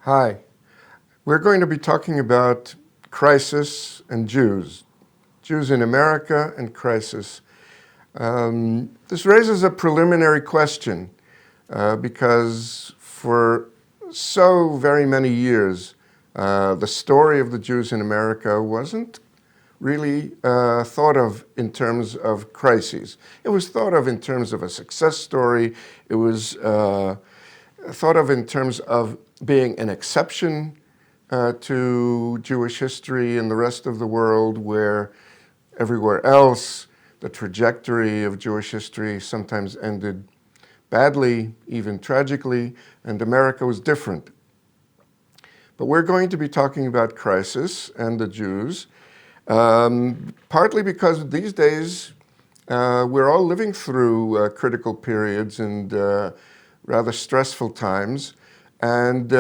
Hi. We're going to be talking about crisis and Jews. Jews in America and crisis. This raises a preliminary question because for so very many years, the story of the Jews in America wasn't really thought of in terms of crises. It was thought of in terms of a success story. It was thought of in terms of being an exception to Jewish history in the rest of the world, where everywhere else the trajectory of Jewish history sometimes ended badly, even tragically, and America was different. But we're going to be talking about crisis and the Jews, partly because these days we're all living through critical periods and rather stressful times. And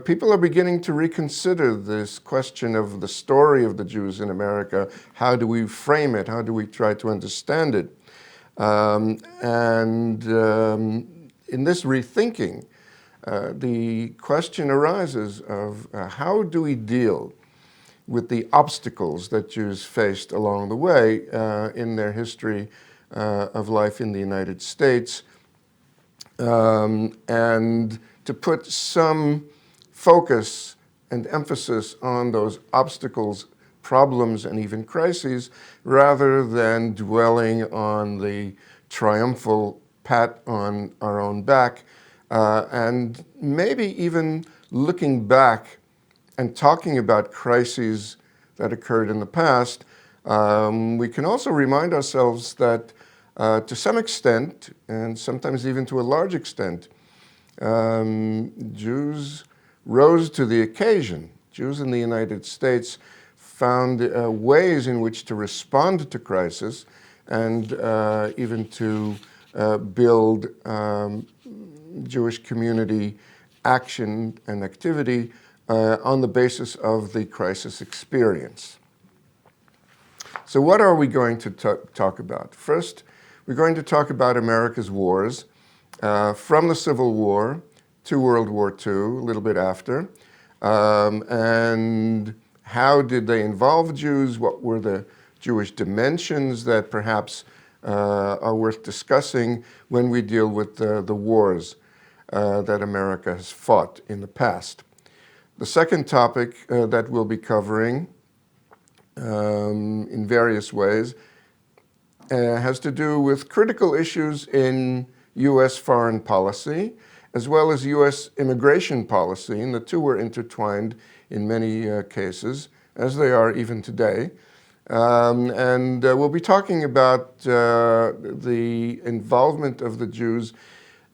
people are beginning to reconsider this question of the story of the Jews in America. How do we frame it? How do we try to understand it? In this rethinking, the question arises of how do we deal with the obstacles that Jews faced along the way in their history of life in the United States, and to put some focus and emphasis on those obstacles, problems, and even crises, rather than dwelling on the triumphal pat on our own back, and maybe even looking back and talking about crises that occurred in the past. We can also remind ourselves that to some extent, and sometimes even to a large extent, Jews rose to the occasion. Jews in the United States found ways in which to respond to crisis and even to build Jewish community action and activity on the basis of the crisis experience. So what are we going to talk about? First, we're going to talk about America's wars, from the Civil War to World War II, a little bit after, and how did they involve Jews? What were the Jewish dimensions that perhaps are worth discussing when we deal with the wars that America has fought in the past? The second topic that we'll be covering in various ways has to do with critical issues in U.S. foreign policy, as well as U.S. immigration policy, and the two were intertwined in many cases, as they are even today. We'll be talking about the involvement of the Jews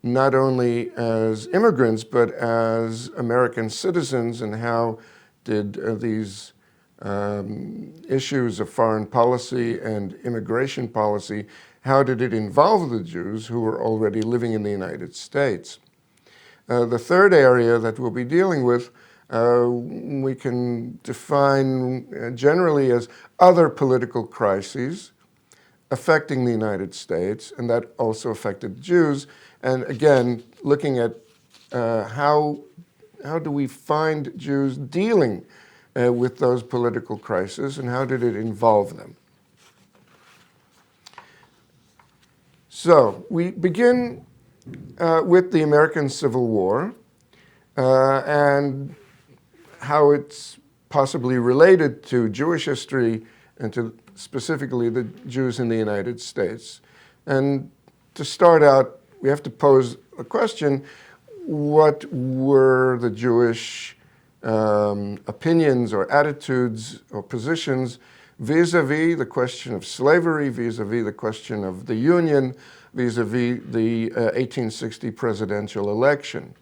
not only as immigrants, but as American citizens, and how did these issues of foreign policy and immigration policy, how did it involve the Jews who were already living in the United States? The third area that we'll be dealing with, we can define generally as other political crises affecting the United States, and that also affected Jews. And again, looking at how do we find Jews dealing with those political crises, and how did it involve them? So we begin with the American Civil War and how it's possibly related to Jewish history and to specifically the Jews in the United States. And to start out, we have to pose a question: what were the Jewish opinions or attitudes or positions vis-a-vis the question of slavery, vis-a-vis the question of the Union, vis-a-vis the 1860 presidential election?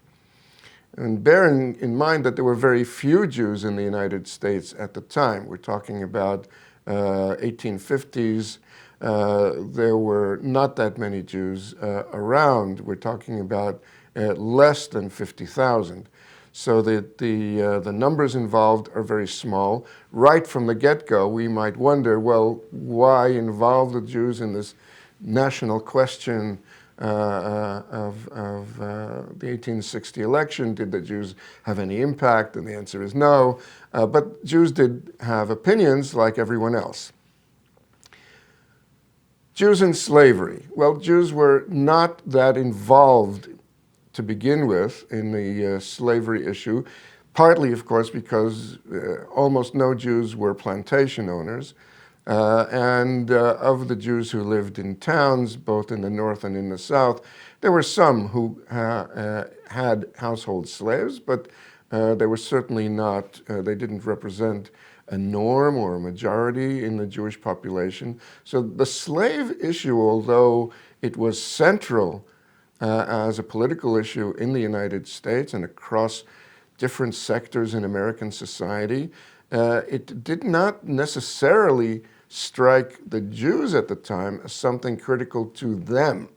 And bearing in mind that there were very few Jews in the United States at the time, we're talking about 1850s, there were not that many Jews around. We're talking about less than 50,000. So that the numbers involved are very small. Right from the get-go, we might wonder, well, why involve the Jews in this national question the 1860 election. Did the Jews have any impact? And the answer is no. But Jews did have opinions like everyone else. Jews in slavery. Well, Jews were not that involved to begin with in the slavery issue, partly, of course, because almost no Jews were plantation owners. And of the Jews who lived in towns, both in the north and in the south, there were some who had household slaves, but they were certainly not, they didn't represent a norm or a majority in the Jewish population. So the slave issue, although it was central as a political issue in the United States and across different sectors in American society, it did not necessarily strike the Jews at the time as something critical to them.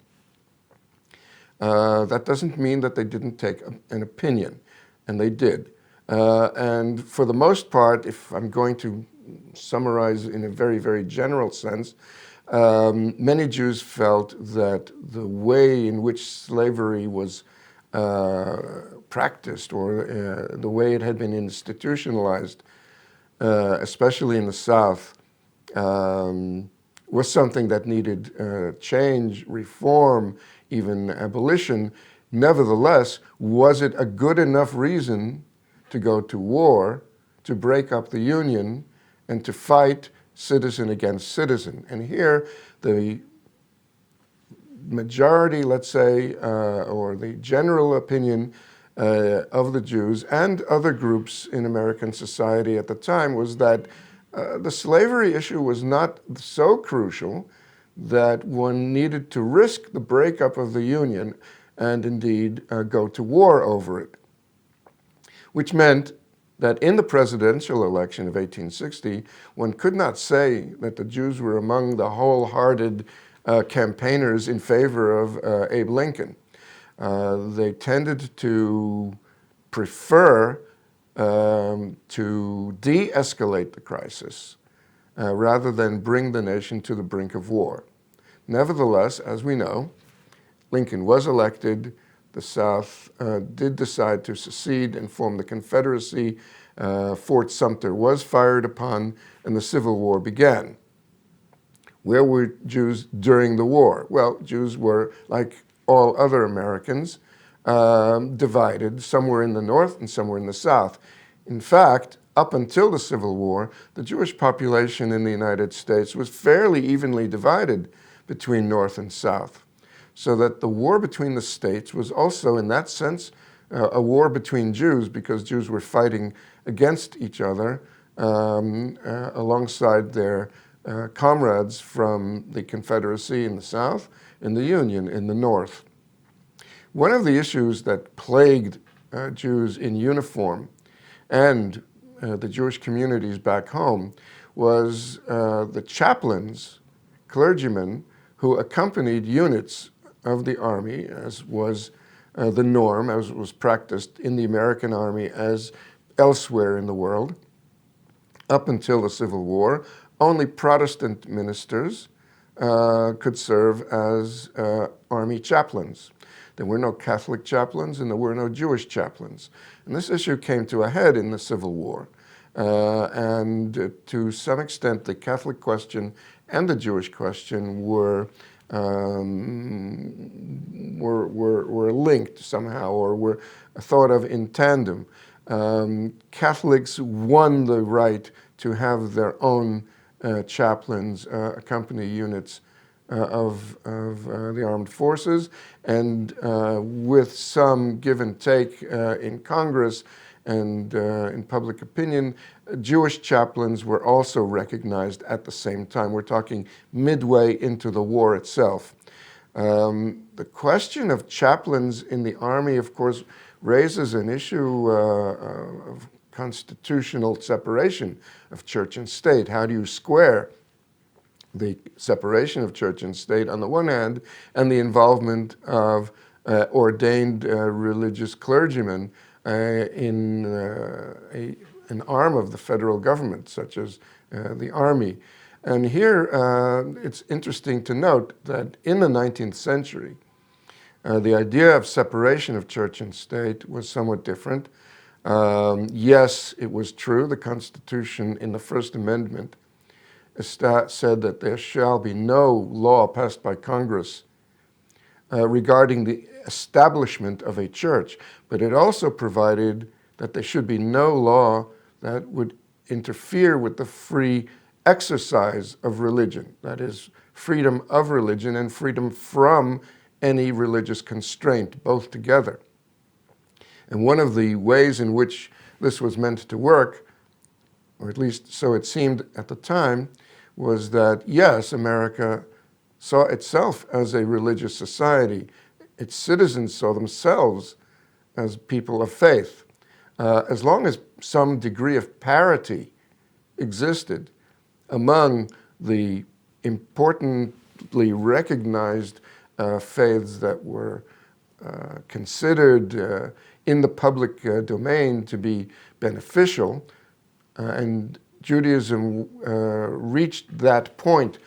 That doesn't mean that they didn't take an opinion, and they did. And for the most part, if I'm going to summarize in a very, very general sense, many Jews felt that the way in which slavery was practiced, or the way it had been institutionalized, especially in the South, was something that needed change, reform, even abolition. Nevertheless, was it a good enough reason to go to war, to break up the Union, and to fight citizen against citizen? And here, the majority, let's say, or the general opinion of the Jews and other groups in American society at the time was that the slavery issue was not so crucial that one needed to risk the breakup of the Union and indeed go to war over it, which meant that in the presidential election of 1860, one could not say that the Jews were among the wholehearted campaigners in favor of Abe Lincoln. They tended to prefer to de-escalate the crisis rather than bring the nation to the brink of war. Nevertheless, as we know, Lincoln was elected. The South did decide to secede and form the Confederacy. Fort Sumter was fired upon, and the Civil War began. Where were Jews during the war? Well, Jews were, like all other Americans, divided. Some were in the North and some were in the South. In fact, up until the Civil War, the Jewish population in the United States was fairly evenly divided between North and South. So that the war between the states was also, in that sense, a war between Jews, because Jews were fighting against each other alongside their comrades from the Confederacy in the South and the Union in the North. One of the issues that plagued Jews in uniform and the Jewish communities back home was the chaplains, clergymen, who accompanied units of the army, as was the norm, as was practiced in the American army as elsewhere in the world. Up until the Civil War, only Protestant ministers could serve as army chaplains. There were no Catholic chaplains and there were no Jewish chaplains. And this issue came to a head in the Civil War. And to some extent, the Catholic question and the Jewish question were linked somehow, or were thought of in tandem. Catholics won the right to have their own chaplains accompany units of the armed forces, and with some give and take in Congress and in public opinion, Jewish chaplains were also recognized at the same time. We're talking midway into the war itself. The question of chaplains in the army, of course, raises an issue of constitutional separation of church and state. How do you square the separation of church and state on the one hand and the involvement of ordained religious clergymen in an arm of the federal government, such as the army? And here it's interesting to note that in the 19th century, The idea of separation of church and state was somewhat different. Yes, it was true. The Constitution in the First Amendment said that there shall be no law passed by Congress regarding the establishment of a church, but it also provided that there should be no law that would interfere with the free exercise of religion, that is, freedom of religion and freedom from any religious constraint, both together. And one of the ways in which this was meant to work, or at least so it seemed at the time, was that, yes, America saw itself as a religious society. Its citizens saw themselves as people of faith. As long as some degree of parity existed among the importantly recognized faiths that were considered in the public domain to be beneficial, and Judaism reached that point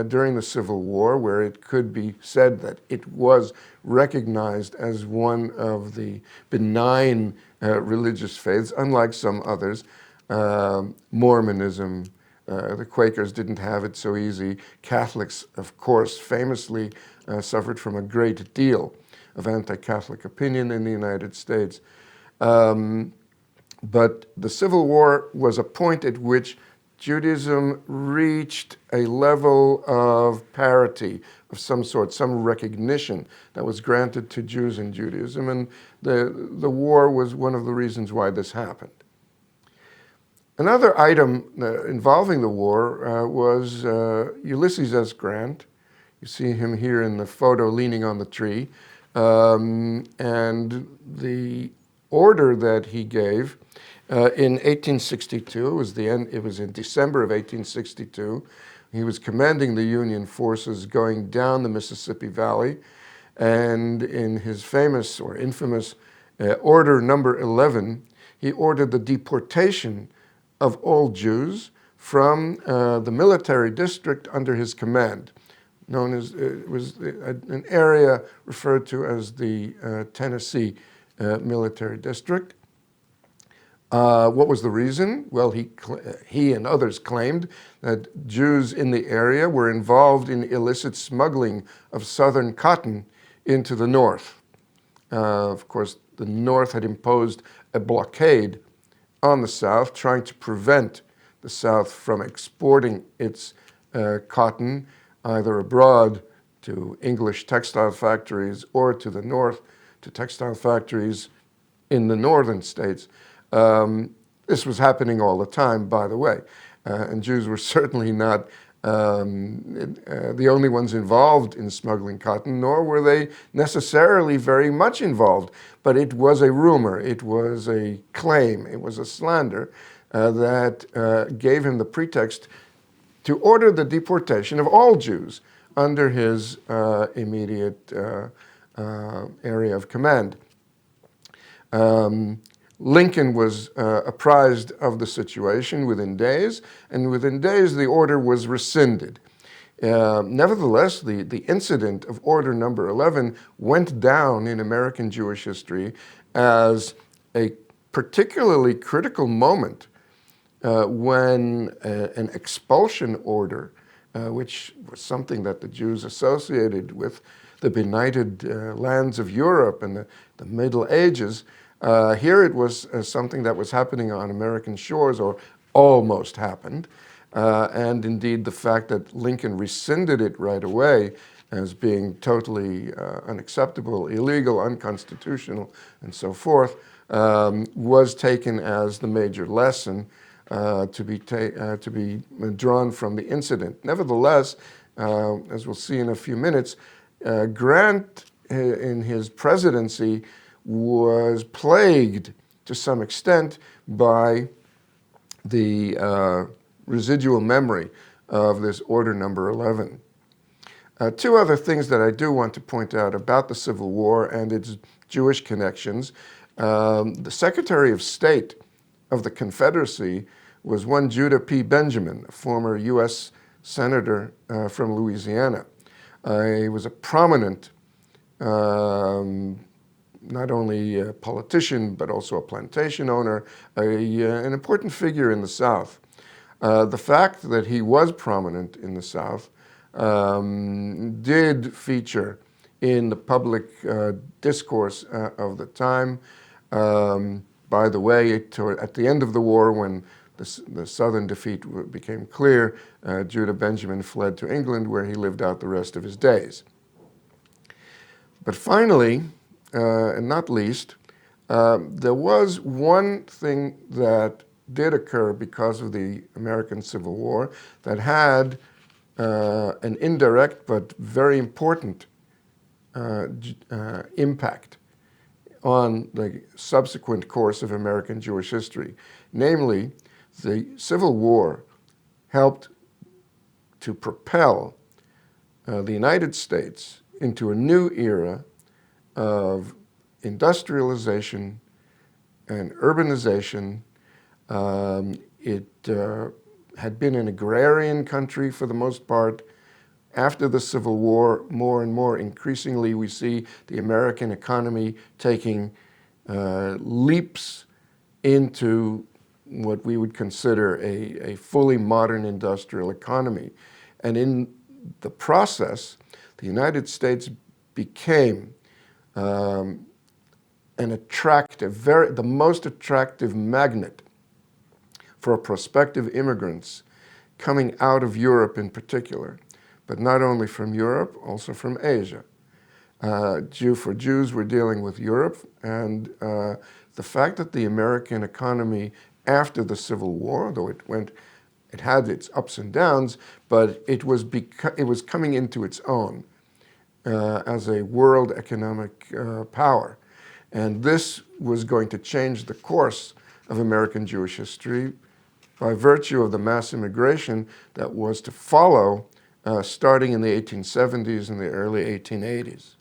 during the Civil War, where it could be said that it was recognized as one of the benign religious faiths, unlike some others. Mormonism, the Quakers didn't have it so easy. Catholics, of course, famously suffered from a great deal of anti-Catholic opinion in the United States. But the Civil War was a point at which Judaism reached a level of parity of some sort, some recognition that was granted to Jews in Judaism, and the war was one of the reasons why this happened. Another item involving the war was Ulysses S. Grant. You see him here in the photo leaning on the tree, and the order that he gave in 1862, it was in December of 1862. He was commanding the Union forces going down the Mississippi Valley, and in his famous or infamous Order Number 11, he ordered the deportation of all Jews from the military district under his command, known as, it was an area referred to as the Tennessee military district. What was the reason? Well, he and others claimed that Jews in the area were involved in illicit smuggling of southern cotton into the North. Of course, the North had imposed a blockade on the South, trying to prevent the South from exporting its cotton either abroad to English textile factories or to the North to textile factories in the northern states. This was happening all the time, by the way, and Jews were certainly not the only ones involved in smuggling cotton, nor were they necessarily very much involved. But it was a rumor, it was a claim, it was a slander that gave him the pretext to order the deportation of all Jews under his immediate area of command. Lincoln was apprised of the situation within days, and within days the order was rescinded. Nevertheless, the incident of Order Number 11 went down in American Jewish history as a particularly critical moment when an expulsion order, which was something that the Jews associated with the benighted lands of Europe and the Middle Ages, here it was something that was happening on American shores, or almost happened. And indeed, the fact that Lincoln rescinded it right away as being totally unacceptable, illegal, unconstitutional, and so forth, was taken as the major lesson to be drawn from the incident. Nevertheless, as we'll see in a few minutes, Grant, in his presidency, was plagued to some extent by the residual memory of this Order Number 11. Two other things that I do want to point out about the Civil War and its Jewish connections. The Secretary of State of the Confederacy was one Judah P. Benjamin, a former U.S. Senator from Louisiana. He was a prominent not only a politician, but also a plantation owner, an important figure in the South. The fact that he was prominent in the South did feature in the public discourse of the time. By the way, at the end of the war, when the Southern defeat became clear, Judah Benjamin fled to England, where he lived out the rest of his days. But finally, and not least, there was one thing that did occur because of the American Civil War that had an indirect but very important impact on the subsequent course of American Jewish history. Namely, the Civil War helped to propel the United States into a new era of industrialization and urbanization. It had been an agrarian country for the most part. After the Civil War, more and more increasingly, we see the American economy taking leaps into what we would consider a fully modern industrial economy. And in the process, the United States became the most attractive magnet for prospective immigrants coming out of Europe in particular, but not only from Europe, also from Asia. For Jews, we're dealing with Europe, and the fact that the American economy after the Civil War, though it had its ups and downs, but it was coming into its own as a world economic power. And this was going to change the course of American Jewish history by virtue of the mass immigration that was to follow starting in the 1870s and the early 1880s.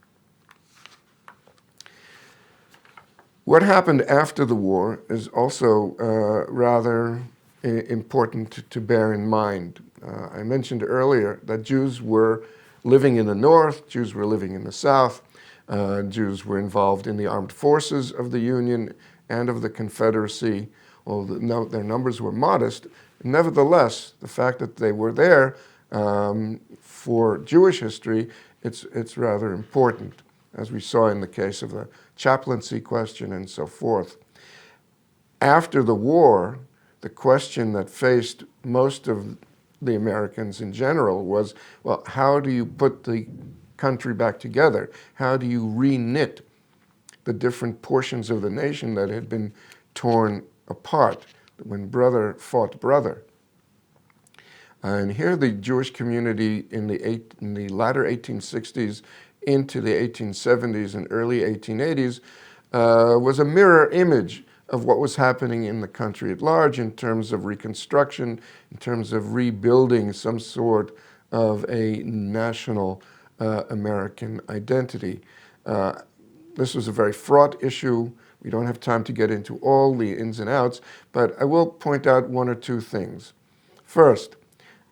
What happened after the war is also rather important to bear in mind. I mentioned earlier that Jews were living in the North, Jews were living in the South, Jews were involved in the armed forces of the Union and of the Confederacy. Although their numbers were modest, nevertheless, the fact that they were there for Jewish history, it's rather important, as we saw in the case of the chaplaincy question and so forth. After the war, the question that faced most of the Americans in general was, well, how do you put the country back together? How do you re-knit the different portions of the nation that had been torn apart when brother fought brother? And here the Jewish community in the latter 1860s into the 1870s and early 1880s was a mirror image of what was happening in the country at large in terms of reconstruction, in terms of rebuilding some sort of a national American identity. This was a very fraught issue. We don't have time to get into all the ins and outs, but I will point out one or two things. First,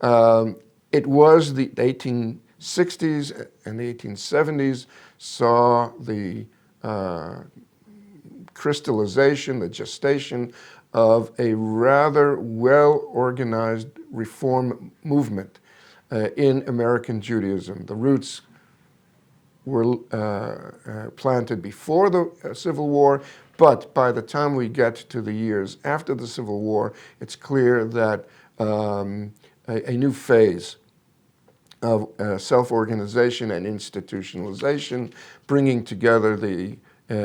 it was the 1860s and the 1870s saw the crystallization, the gestation of a rather well-organized reform movement in American Judaism. The roots were planted before the Civil War, but by the time we get to the years after the Civil War, it's clear that a new phase of self-organization and institutionalization, bringing together the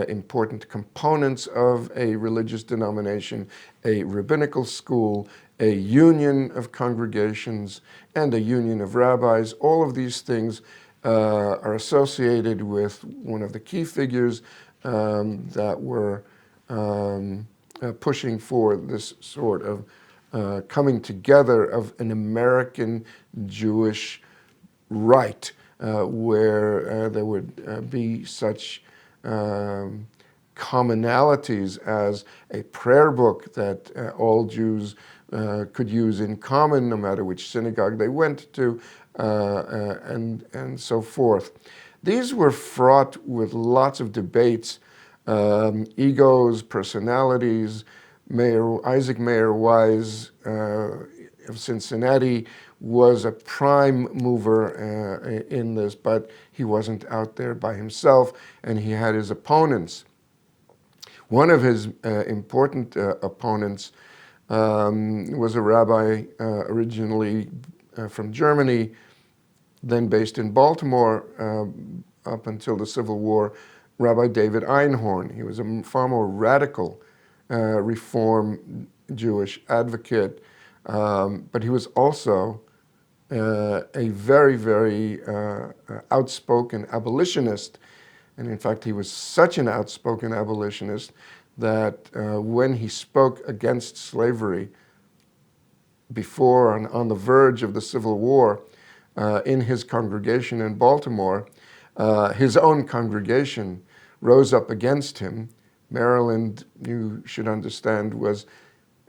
important components of a religious denomination, a rabbinical school, a union of congregations, and a union of rabbis. All of these things are associated with one of the key figures that were pushing for this sort of coming together of an American Jewish right, where there would be such commonalities as a prayer book that all Jews could use in common, no matter which synagogue they went to, and so forth. These were fraught with lots of debates, egos, personalities. Isaac Mayer Wise of Cincinnati was a prime mover in this, but he wasn't out there by himself, and he had his opponents. One of his important opponents was a rabbi originally from Germany, then based in Baltimore up until the Civil War, Rabbi David Einhorn. He was a far more radical Reform Jewish advocate, but he was also a very, very outspoken abolitionist. And in fact, he was such an outspoken abolitionist that when he spoke against slavery before and on the verge of the Civil War in his congregation in Baltimore, his own congregation rose up against him. Maryland, you should understand, was,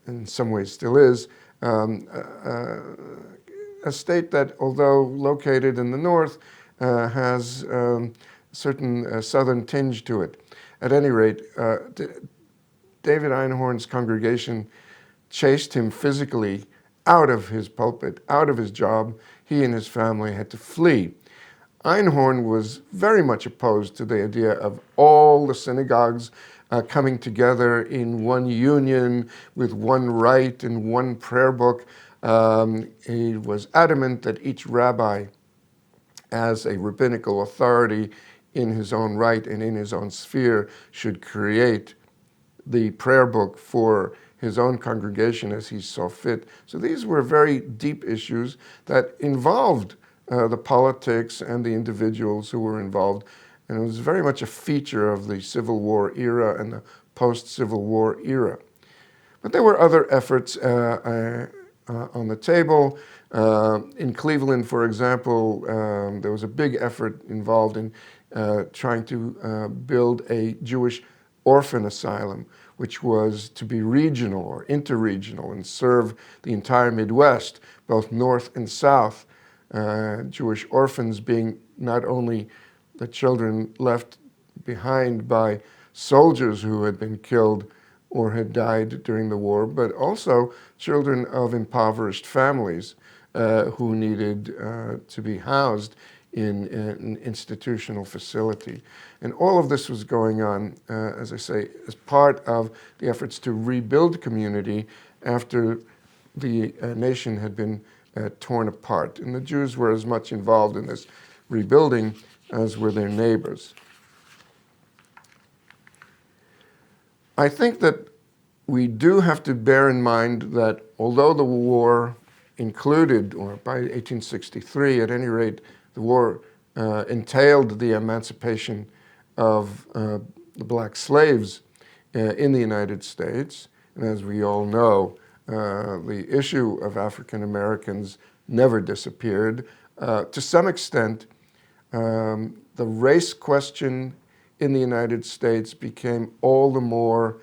in some ways still is, a state that, although located in the north, has certain southern tinge to it. At any rate, David Einhorn's congregation chased him physically out of his pulpit, out of his job. He and his family had to flee. Einhorn was very much opposed to the idea of all the synagogues coming together in one union with one rite and one prayer book. He was adamant that each rabbi, as a rabbinical authority in his own right and in his own sphere, should create the prayer book for his own congregation as he saw fit. So these were very deep issues that involved the politics and the individuals who were involved. And it was very much a feature of the Civil War era and the post-Civil War era. But there were other efforts on the table. In Cleveland, for example, there was a big effort involved in trying to build a Jewish orphan asylum, which was to be regional or interregional and serve the entire Midwest, both north and south. Jewish orphans being not only the children left behind by soldiers who had been killed or had died during the war, but also children of impoverished families who needed to be housed in an institutional facility. And all of this was going on, as I say, as part of the efforts to rebuild community after the nation had been torn apart. And the Jews were as much involved in this rebuilding as were their neighbors. I think that we do have to bear in mind that although the war included, or by 1863 at any rate, the war entailed the emancipation of the black slaves in the United States, and as we all know, the issue of African Americans never disappeared. To some extent, the race question in the United States became all the more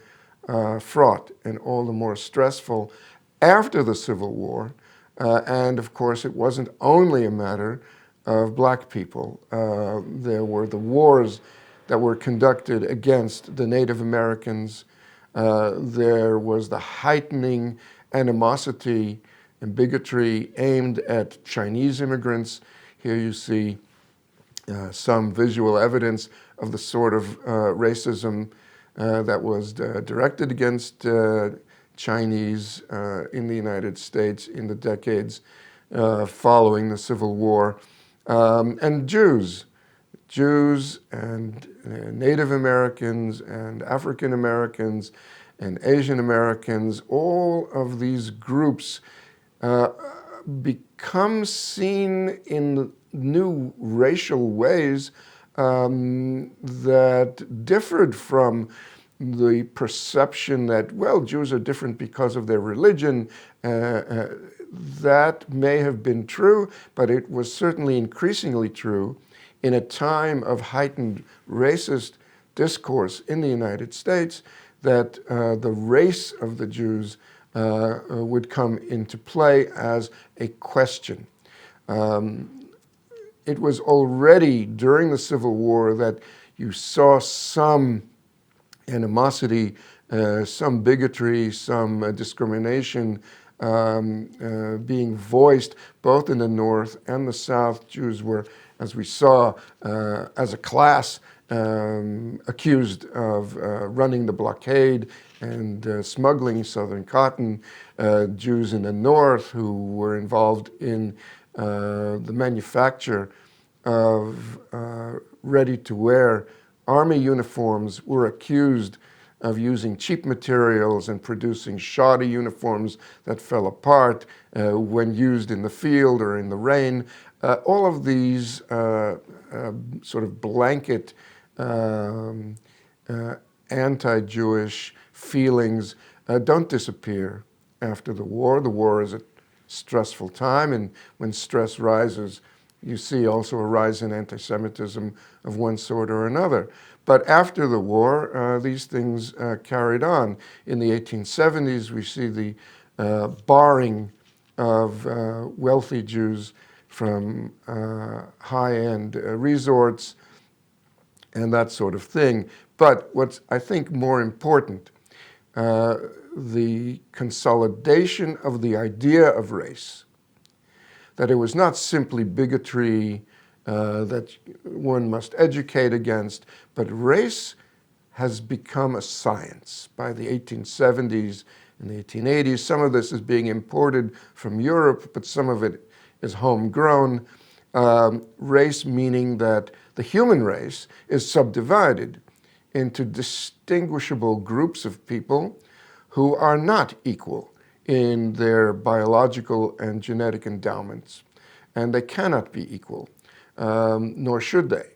fraught and all the more stressful after the Civil War. And of course, it wasn't only a matter of black people. There were the wars that were conducted against the Native Americans. There was the heightening animosity and bigotry aimed at Chinese immigrants. Here you see some visual evidence of the sort of racism that was directed against Chinese in the United States in the decades following the Civil War. And Jews and Native Americans and African Americans and Asian Americans, all of these groups become seen in new racial ways that differed from the perception that, well, Jews are different because of their religion. That may have been true, but it was certainly increasingly true in a time of heightened racist discourse in the United States, that the race of the Jews would come into play as a question. it was already during the Civil War that you saw some animosity, some bigotry, some discrimination being voiced both in the North and the South. Jews were, as we saw, as a class, accused of running the blockade and smuggling Southern cotton. Jews in the North who were involved in the manufacture of ready-to-wear army uniforms were accused of using cheap materials and producing shoddy uniforms that fell apart when used in the field or in the rain. All of these sort of blanket anti-Jewish feelings don't disappear after the war. The war is a stressful time, and when stress rises, you see also a rise in anti-Semitism of one sort or another. But after the war, these things carried on. In the 1870s, we see the barring of wealthy Jews from high-end resorts and that sort of thing. But what's, I think, more important, the consolidation of the idea of race, that it was not simply bigotry that one must educate against, but race has become a science by the 1870s and the 1880s. Some of this is being imported from Europe, but some of it is homegrown. Race meaning that the human race is subdivided into distinguishable groups of people who are not equal in their biological and genetic endowments, and they cannot be equal, nor should they.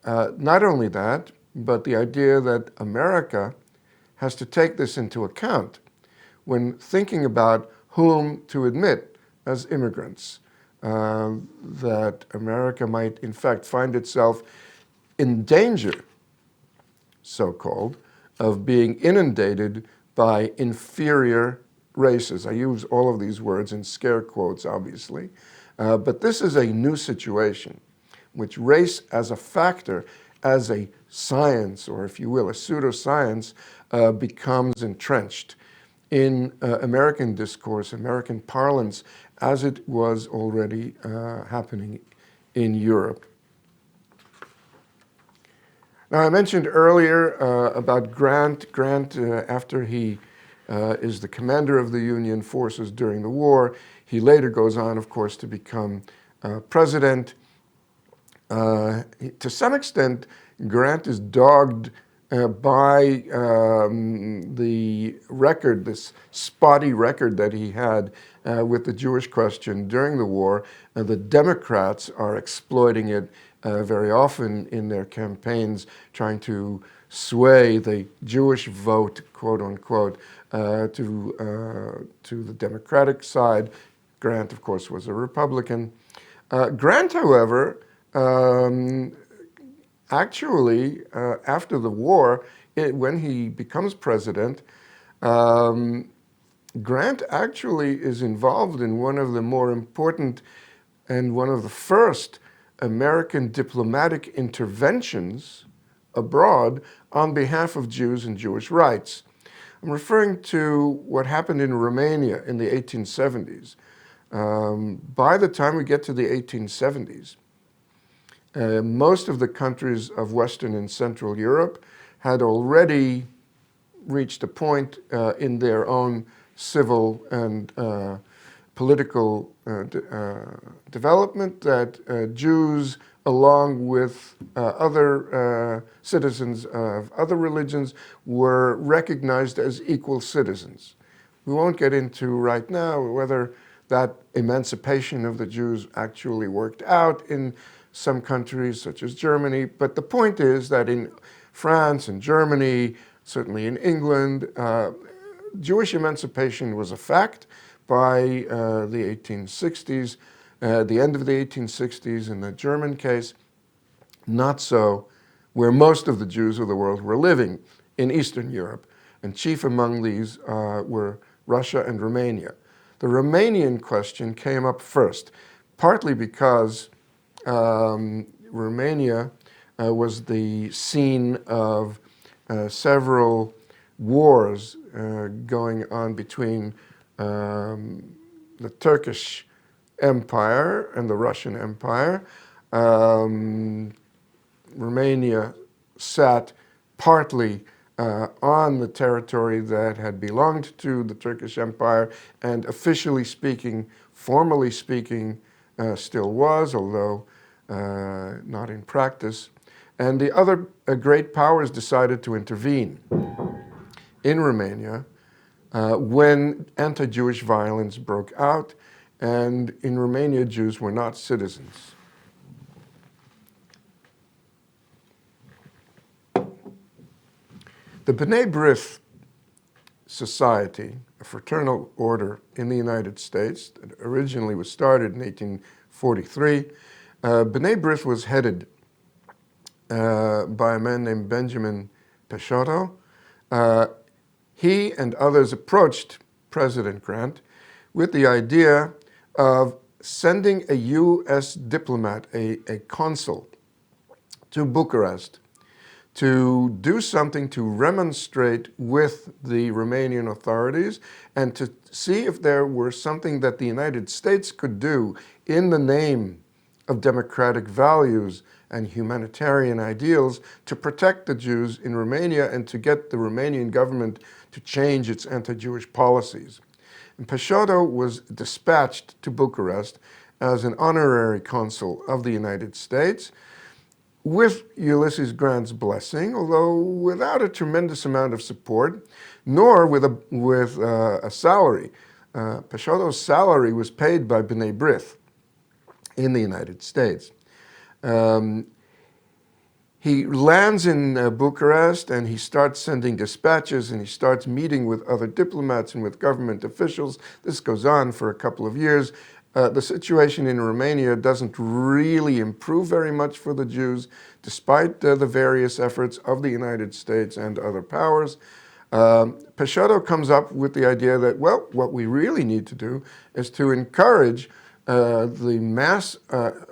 Not only that, but the idea that America has to take this into account when thinking about whom to admit as immigrants, that America might in fact find itself in danger, so-called, of being inundated by inferior races. I use all of these words in scare quotes, obviously, but this is a new situation, which race as a factor, as a science, or if you will, a pseudoscience, becomes entrenched in American discourse, American parlance, as it was already happening in Europe. Now, I mentioned earlier about Grant. Grant, after he is the commander of the Union forces during the war, he later goes on, of course, to become president. To some extent, Grant is dogged by the record, this spotty record that he had with the Jewish question during the war. The Democrats are exploiting it very often in their campaigns, trying to sway the Jewish vote, quote unquote, to the Democratic side. Grant, of course, was a Republican. Grant, however, actually, after the war, when he becomes president, Grant actually is involved in one of the more important and one of the first American diplomatic interventions abroad on behalf of Jews and Jewish rights. I'm referring to what happened in Romania in the 1870s. By the time we get to the 1870s, most of the countries of Western and Central Europe had already reached a point in their own civil and political development that Jews, along with other citizens of other religions, were recognized as equal citizens. We won't get into right now whether that emancipation of the Jews actually worked out in some countries such as Germany, but the point is that in France and Germany, certainly in England, Jewish emancipation was a fact by the 1860s, the end of the 1860s in the German case. Not so where most of the Jews of the world were living in Eastern Europe, and chief among these were Russia and Romania. The Romanian question came up first, partly because Romania was the scene of several wars going on between the Turkish Empire and the Russian Empire. Romania sat partly on the territory that had belonged to the Turkish Empire and officially speaking, formally speaking, still was, although not in practice. And the other great powers decided to intervene in Romania when anti-Jewish violence broke out, and in Romania, Jews were not citizens. The B'nai B'rith Society, a fraternal order in the United States that originally was started in 1843, B'nai B'rith was headed by a man named Benjamin Peixoto. He and others approached President Grant with the idea of sending a U.S. diplomat, a consul, to Bucharest to do something to remonstrate with the Romanian authorities and to see if there were something that the United States could do in the name of democratic values and humanitarian ideals to protect the Jews in Romania and to get the Romanian government to change its anti-Jewish policies. And Peixoto was dispatched to Bucharest as an honorary consul of the United States with Ulysses Grant's blessing, although without a tremendous amount of support, nor with a salary. Peixoto's salary was paid by B'nai B'rith in the United States. He lands in Bucharest and he starts sending dispatches and he starts meeting with other diplomats and with government officials. This goes on for a couple of years. The situation in Romania doesn't really improve very much for the Jews, despite the various efforts of the United States and other powers. Peixoto comes up with the idea that, well, what we really need to do is to encourage the mass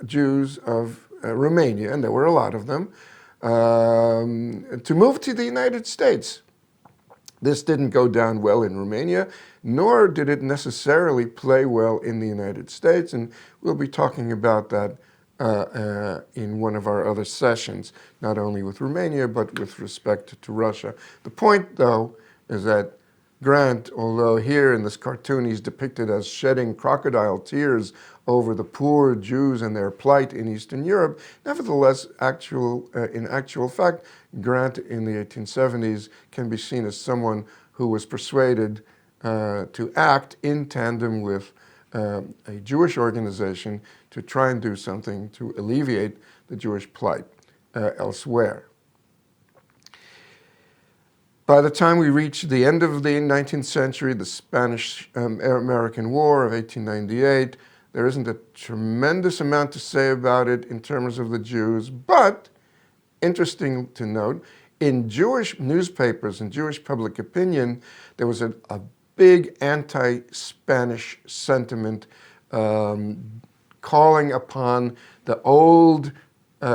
Jews of Romania, and there were a lot of them, to move to the United States. This didn't go down well in Romania, nor did it necessarily play well in the United States, and we'll be talking about that in one of our other sessions, not only with Romania, but with respect to Russia. The point, though, is that Grant, although here in this cartoon he's depicted as shedding crocodile tears over the poor Jews and their plight in Eastern Europe, nevertheless, in actual fact, Grant in the 1870s can be seen as someone who was persuaded to act in tandem with a Jewish organization to try and do something to alleviate the Jewish plight elsewhere. By the time we reach the end of the 19th century, the Spanish-American War of 1898, there isn't a tremendous amount to say about it in terms of the Jews, but interesting to note, in Jewish newspapers and Jewish public opinion, there was a big anti-Spanish sentiment calling upon the old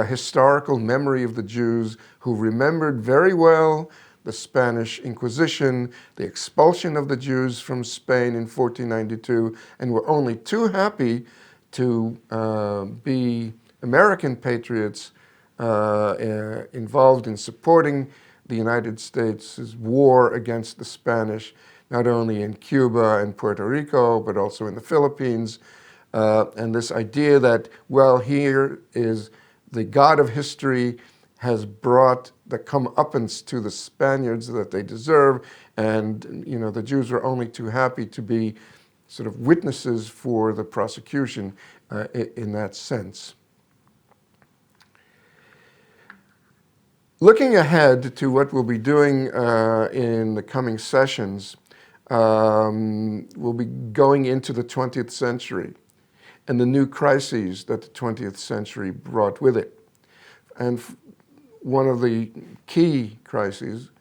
historical memory of the Jews who remembered very well the Spanish Inquisition, the expulsion of the Jews from Spain in 1492, and were only too happy to be American patriots involved in supporting the United States' war against the Spanish, not only in Cuba and Puerto Rico, but also in the Philippines. And this idea that, well, here is the God of history has brought the comeuppance to the Spaniards that they deserve, and the Jews were only too happy to be sort of witnesses for the prosecution in that sense. Looking ahead to what we'll be doing in the coming sessions, we'll be going into the 20th century and the new crises that the 20th century brought with it. And one of the key crises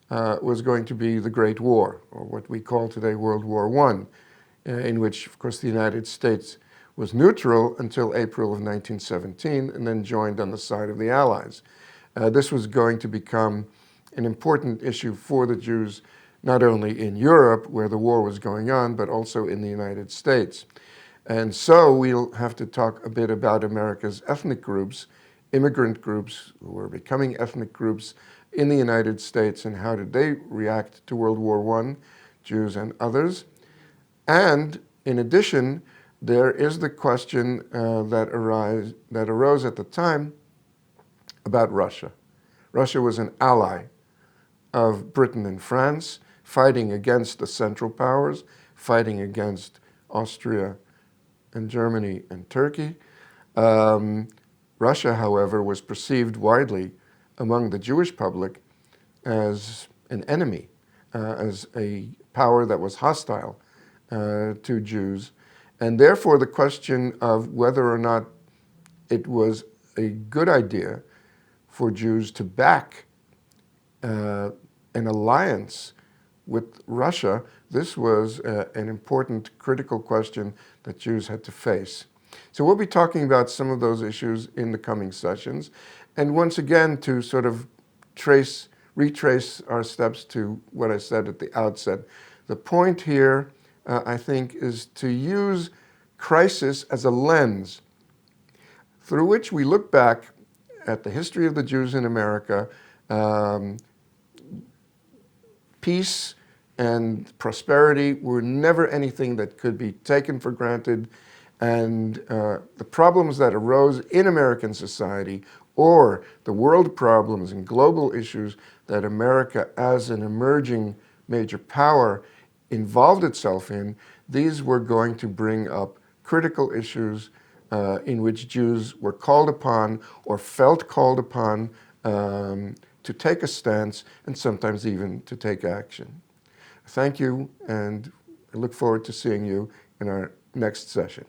was going to be the Great War, or what we call today World War I, in which, of course, the United States was neutral until April of 1917 and then joined on the side of the Allies. This was going to become an important issue for the Jews, not only in Europe, where the war was going on, but also in the United States. And so we'll have to talk a bit about America's ethnic groups, immigrant groups who were becoming ethnic groups in the United States, and how did they react to World War I, Jews and others. And in addition, there is the question that arose at the time about Russia. Russia was an ally of Britain and France, fighting against the Central Powers, fighting against Austria and Germany and Turkey. Russia, however, was perceived widely among the Jewish public as an enemy, as a power that was hostile to Jews. And therefore, the question of whether or not it was a good idea for Jews to back an alliance with Russia, this was an important, critical question that Jews had to face. So we'll be talking about some of those issues in the coming sessions. And once again, to sort of retrace our steps to what I said at the outset, the point here, I think, is to use crisis as a lens through which we look back at the history of the Jews in America. Peace and prosperity were never anything that could be taken for granted, and the problems that arose in American society, or the world problems and global issues that America as an emerging major power involved itself in, these were going to bring up critical issues in which Jews were called upon or felt called upon to take a stance and sometimes even to take action. Thank you, and I look forward to seeing you in our next session.